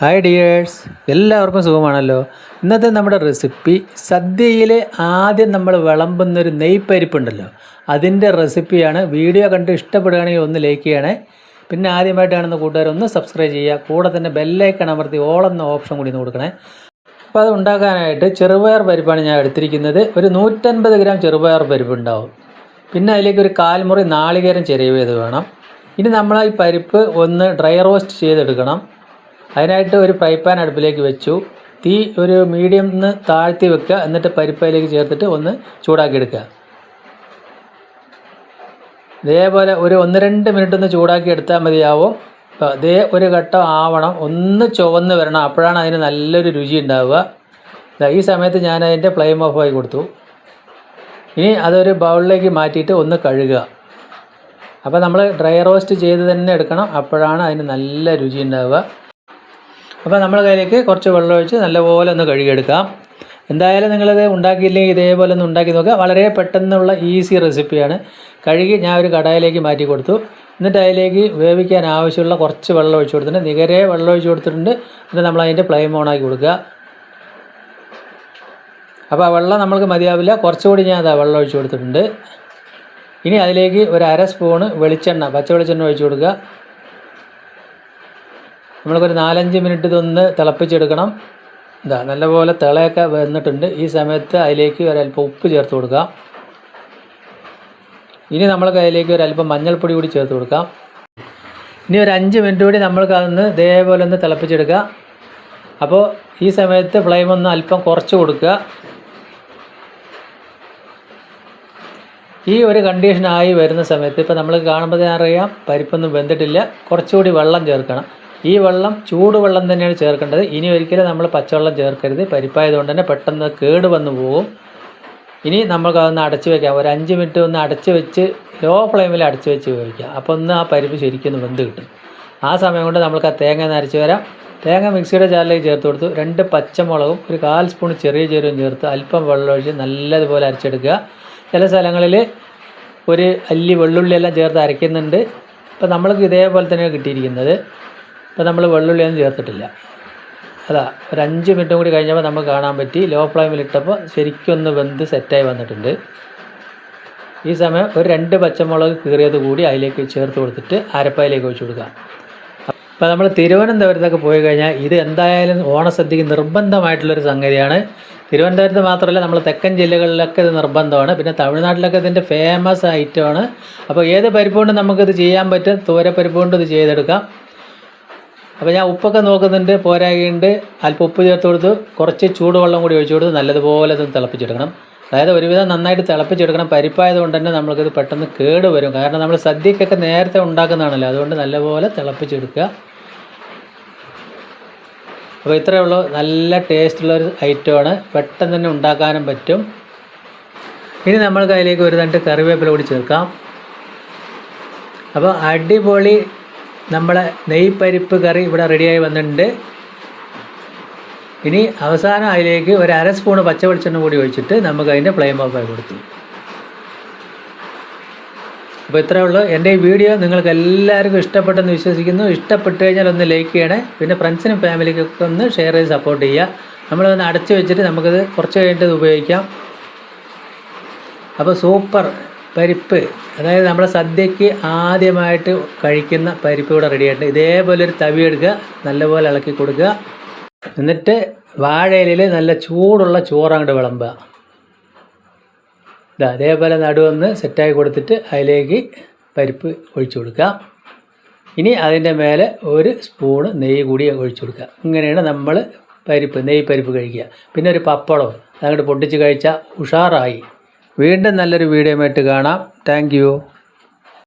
Hi dears, എല്ലാവർക്കും സുഖമാണല്ലോ. ഇന്നത്തെ നമ്മുടെ റെസിപ്പി സദ്യയിൽ ആദ്യം നമ്മൾ വിളമ്പുന്നൊരു നെയ്പ്പരിപ്പുണ്ടല്ലോ, അതിൻ്റെ റെസിപ്പിയാണ്. വീഡിയോ കണ്ട് ഇഷ്ടപ്പെടുകയാണെങ്കിൽ ഒന്ന് ലൈക്ക് ചെയ്യണേ. പിന്നെ ആദ്യമായിട്ട് കാണുന്ന കൂട്ടുകാരൊന്ന് സബ്സ്ക്രൈബ് ചെയ്യുക. കൂടെ തന്നെ ബെല്ലൈക്കൺ അമർത്തി ഓൾ എന്ന ഓപ്ഷൻ കൂടി ഒന്ന് കൊടുക്കണേ. അപ്പോൾ അത് ഉണ്ടാക്കാനായിട്ട് ചെറുപയർ പരിപ്പാണ് ഞാൻ എടുത്തിരിക്കുന്നത്. ഒരു 150 ഗ്രാം ചെറുപയർ പരിപ്പ് ഉണ്ടാവും. പിന്നെ അതിലേക്ക് ഒരു 1/4 മുറി നാളികേരം ചിരവിയത് വേണം. ഇനി നമ്മൾ ഈ പരിപ്പ് ഒന്ന് ഡ്രൈ റോസ്റ്റ് ചെയ്തെടുക്കണം. അതിനായിട്ട് ഒരു ഫ്രൈ പാൻ അടുപ്പിലേക്ക് വെച്ചു. തീ ഒരു മീഡിയം നിന്ന് താഴ്ത്തി വെക്കുക. എന്നിട്ട് പരിപ്പയിലേക്ക് ചേർത്തിട്ട് ഒന്ന് ചൂടാക്കി എടുക്കുക. ഇതേപോലെ ഒരു 1-2 മിനിറ്റ് ഒന്ന് ചൂടാക്കി എടുത്താൽ മതിയാവും. അപ്പോൾ ഇതേ ഒരു ഘട്ടം ആവണം, ഒന്ന് ചുവന്ന് വരണം. അപ്പോഴാണ് അതിന് നല്ലൊരു രുചി ഉണ്ടാവുക. ഈ സമയത്ത് ഞാൻ അതിൻ്റെ ഫ്ലെയിം ഓഫ് ആക്കി കൊടുത്തു. ഇനി അതൊരു ബൗളിലേക്ക് മാറ്റിയിട്ട് ഒന്ന് കഴുകുക. അപ്പോൾ നമ്മൾ ഡ്രൈ റോസ്റ്റ് ചെയ്ത് തന്നെ എടുക്കണം, അപ്പോഴാണ് അതിന് നല്ല രുചി ഉണ്ടാവുക. അപ്പോൾ നമ്മൾ കയ്യിലേക്ക് കുറച്ച് വെള്ളം ഒഴിച്ച് നല്ലപോലെ ഒന്ന് കഴുകിയെടുക്കാം. എന്തായാലും നിങ്ങളിത് ഉണ്ടാക്കിയില്ലെങ്കിൽ ഇതേപോലെ ഒന്ന് ഉണ്ടാക്കി നോക്കുക. വളരെ പെട്ടെന്നുള്ള ഈസി റെസിപ്പിയാണ്. കഴുകി ഞാൻ ഒരു കടായിലേക്ക് മാറ്റി കൊടുത്തു. എന്നിട്ട് അതിലേക്ക് വേവിക്കാൻ ആവശ്യമുള്ള കുറച്ച് വെള്ളം ഒഴിച്ച് കൊടുത്തിട്ടുണ്ട്. നികരെ വെള്ളം ഒഴിച്ച് കൊടുത്തിട്ടുണ്ട്. എന്നിട്ട് നമ്മൾ അതിൻ്റെ ഫ്ലെയിം ഓണാക്കി കൊടുക്കുക. അപ്പോൾ ആ വെള്ളം നമ്മൾക്ക് മതിയാവില്ല, കുറച്ചുകൂടി ഞാൻ വെള്ളം ഒഴിച്ച് കൊടുത്തിട്ടുണ്ട്. ഇനി അതിലേക്ക് ഒരു 1/2 സ്പൂണ് വെളിച്ചെണ്ണ, പച്ച വെളിച്ചെണ്ണ ഒഴിച്ച് കൊടുക്കുക. നമ്മൾക്കൊരു 4-5 മിനിറ്റ് ഇതൊന്ന് തിളപ്പിച്ചെടുക്കണം. നല്ലപോലെ തിളയൊക്കെ വന്നിട്ടുണ്ട്. ഈ സമയത്ത് അതിലേക്ക് ഒരല്പം ഉപ്പ് ചേർത്ത് കൊടുക്കാം. ഇനി നമ്മൾക്ക് അതിലേക്ക് ഒരല്പം മഞ്ഞൾപ്പൊടി കൂടി ചേർത്ത് കൊടുക്കാം. ഇനി ഒരു 5 മിനിറ്റ് കൂടി നമ്മൾക്ക് അതൊന്ന് ഇതേപോലെ ഒന്ന് തിളപ്പിച്ചെടുക്കുക. അപ്പോൾ ഈ സമയത്ത് ഫ്ലെയിം ഒന്ന് അല്പം കുറച്ച് കൊടുക്കുക. ഈ ഒരു കണ്ടീഷനായി വരുന്ന സമയത്ത് ഇപ്പോൾ നമ്മൾ കാണുമ്പോൾ അറിയാം പരിപ്പൊന്നും വെന്തിട്ടില്ല. കുറച്ചുകൂടി വെള്ളം ചേർക്കണം. ഈ വെള്ളം ചൂടുവെള്ളം തന്നെയാണ് ചേർക്കേണ്ടത്. ഇനി ഒരിക്കലും നമ്മൾ പച്ചവെള്ളം ചേർക്കരുത്. പരിപ്പായതുകൊണ്ട് തന്നെ പെട്ടെന്ന് കേട് വന്നു പോകും. ഇനി നമുക്ക് അതൊന്ന് അടച്ച് വയ്ക്കാം. ഒരു 5 മിനിറ്റ് ഒന്ന് അടച്ച് വെച്ച് ലോ ഫ്ലെയിമിൽ അടച്ച് വെച്ച് ഉപയോഗിക്കാം. അപ്പോൾ ഒന്ന് ആ പരിപ്പ് ശരിക്കും ഒന്ന് വെന്ത് കിട്ടും. ആ സമയം കൊണ്ട് നമുക്ക് ആ തേങ്ങ നരച്ച് വരാം. തേങ്ങ മിക്സിയുടെ ജാറിലേക്ക് ചേർത്ത് കൊടുത്തു. 2 പച്ചമുളകും ഒരു 1/4 സ്പൂൺ ചെറിയ ജീരകവും ചേർത്ത് അല്പം വെള്ളം ഒഴിച്ച് നല്ലതുപോലെ അരച്ചെടുക്കുക. ചില സ്ഥലങ്ങളിൽ ഒരു അല്ലി വെള്ളുള്ളിയെല്ലാം ചേർത്ത് അരയ്ക്കുന്നുണ്ട്. അപ്പോൾ നമ്മൾക്ക് ഇതേപോലെ തന്നെയാണ് കിട്ടിയിരിക്കുന്നത്. ഇപ്പോൾ നമ്മൾ വെള്ളുള്ളിയൊന്നും ചേർത്തിട്ടില്ല. ഒരു 5 മിനിറ്റും കൂടി കഴിഞ്ഞപ്പോൾ നമുക്ക് കാണാൻ പറ്റി. ലോ ഫ്ലെയിമിലിട്ടപ്പോൾ ശരിക്കും ഒന്ന് വെന്ത് സെറ്റായി വന്നിട്ടുണ്ട്. ഈ സമയം ഒരു 2 പച്ചമുളക് കീറിയത് കൂടി അതിലേക്ക് ചേർത്ത് കൊടുത്തിട്ട് അരപ്പയിലേക്ക് ഒഴിച്ച് കൊടുക്കാം. അപ്പോൾ നമ്മൾ തിരുവനന്തപുരത്തൊക്കെ പോയി കഴിഞ്ഞാൽ ഇത് എന്തായാലും ഓണസദ്യക്ക് നിർബന്ധമായിട്ടുള്ളൊരു സംഗതിയാണ്. തിരുവനന്തപുരത്ത് മാത്രമല്ല, നമ്മൾ തെക്കൻ ജില്ലകളിലൊക്കെ ഇത് നിർബന്ധമാണ്. പിന്നെ തമിഴ്നാട്ടിലൊക്കെ ഇതിൻ്റെ ഫേമസ് ഐറ്റമാണ്. അപ്പോൾ ഏത് പരിപ്പ് കൊണ്ട് നമുക്കിത് ചെയ്യാൻ പറ്റും. തോരപ്പരിപ്പ് കൊണ്ട് ഇത് ചെയ്തെടുക്കാം. അപ്പോൾ ഞാൻ ഉപ്പൊക്കെ നോക്കുന്നുണ്ട്, പോരായുണ്ട്. അല്പം ഉപ്പ് ചേർത്ത് കൊടുത്ത് കുറച്ച് ചൂടുവെള്ളം കൂടി ഒഴിച്ച് കൊടുത്ത് നല്ലതുപോലെ ഇത് തിളപ്പിച്ചെടുക്കണം. അതായത് ഒരുവിധം നന്നായിട്ട് തിളപ്പിച്ചെടുക്കണം. പരിപ്പായതുകൊണ്ട് തന്നെ നമ്മൾക്കിത് പെട്ടെന്ന് കേട് വരും. കാരണം നമ്മൾ സദ്യക്കൊക്കെ നേരത്തെ ഉണ്ടാക്കുന്നതാണല്ലോ, അതുകൊണ്ട് നല്ലപോലെ തിളപ്പിച്ചെടുക്കുക. അപ്പോൾ ഇത്രയേ ഉള്ളൂ. നല്ല ടേസ്റ്റുള്ളൊരു ഐറ്റമാണ്. പെട്ടെന്ന് തന്നെ ഉണ്ടാക്കാനും പറ്റും. ഇനി നമ്മൾക്ക് അതിലേക്ക് ഒരു തണ്ട് കറിവേപ്പില കൂടി ചേർക്കാം. അപ്പോൾ അടിപൊളി നമ്മളെ നെയ്പ്പരിപ്പ് കറി ഇവിടെ റെഡിയായി വന്നിട്ടുണ്ട്. ഇനി അവസാനം അതിലേക്ക് ഒരു 1/2 സ്പൂണ് പച്ച വെളിച്ചെണ്ണ കൂടി ഒഴിച്ചിട്ട് നമുക്ക് അതിൻ്റെ ഫ്ലെയിം ഓഫ് ആയി കൊടുത്തു. അപ്പോൾ ഇത്രയേ ഉള്ളൂ. എൻ്റെ ഈ വീഡിയോ നിങ്ങൾക്ക് എല്ലാവർക്കും ഇഷ്ടപ്പെട്ടെന്ന് വിശ്വസിക്കുന്നു. ഇഷ്ടപ്പെട്ട് കഴിഞ്ഞാൽ ഒന്ന് ലൈക്ക് ചെയ്യണേ. പിന്നെ ഫ്രണ്ട്സിനും ഫാമിലിക്കൊക്കെ ഒന്ന് ഷെയർ ചെയ്ത് സപ്പോർട്ട് ചെയ്യുക. നമ്മളൊന്ന് അടച്ച് വെച്ചിട്ട് നമുക്കിത് കുറച്ച് കഴിഞ്ഞിട്ട് ഇത് ഉപയോഗിക്കാം. അപ്പോൾ സൂപ്പർ പരിപ്പ്, അതായത് നമ്മുടെ സദ്യക്ക് ആദ്യമായിട്ട് കഴിക്കുന്ന പരിപ്പ് ഇവിടെ റെഡി ആയിട്ടുണ്ട്. ഇതേപോലെ ഒരു തവി എടുക്കുക, നല്ലപോലെ ഇളക്കി കൊടുക്കുക. എന്നിട്ട് വാഴയിലയിൽ നല്ല ചൂടുള്ള ചോറ് അങ്ങോട്ട് വിളമ്പുക. അതേപോലെ നടുവൊന്ന് സെറ്റാക്കി കൊടുത്തിട്ട് അതിലേക്ക് പരിപ്പ് ഒഴിച്ചു കൊടുക്കുക. ഇനി അതിൻ്റെ മേലെ ഒരു സ്പൂണ് നെയ്യ് കൂടി ഒഴിച്ചു കൊടുക്കുക. ഇങ്ങനെയാണ് നമ്മൾ നെയ്യ് പരിപ്പ് കഴിക്കുക. പിന്നെ ഒരു പപ്പടം അതങ്ങോട്ട് പൊട്ടിച്ച് കഴിച്ചാൽ ഉഷാറായി. വീണ്ടും നല്ലൊരു വീഡിയോ ആയിട്ട് കാണാം. Thank you.